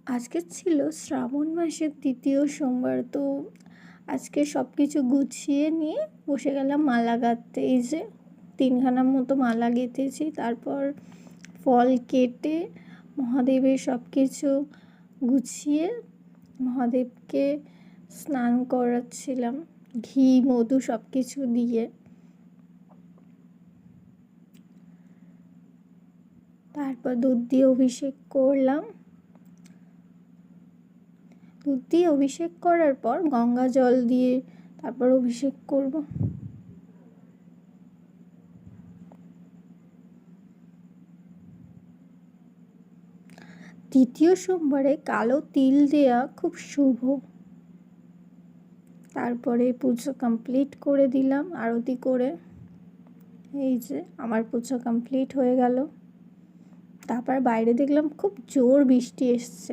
আজকে ছিল শ্রাবণ মাসের দ্বিতীয় সোমবার, তো আজকে সব কিছু গুছিয়ে নিয়ে বসে গেলাম মালা গাঁথতে। এই যে 3খানার মতো মালা গেঁথেছি, তারপর ফল কেটে মহাদেবের সব কিছু গুছিয়ে মহাদেবকে স্নান করাচ্ছিলাম ঘি মধু সব কিছু দিয়ে। তারপর দুধ দিয়ে অভিষেক করলাম। দুধ দিয়ে অভিষেক করার পর গঙ্গা জল দিয়ে তারপর অভিষেক করব। দ্বিতীয় সোমবারে কালো তিল দেয়া খুব শুভ। তারপরে পুজো কমপ্লিট করে দিলাম আরতি করে। এই যে আমার পুজো কমপ্লিট হয়ে গেল। তারপর বাইরে দেখলাম খুব জোর বৃষ্টি এসছে।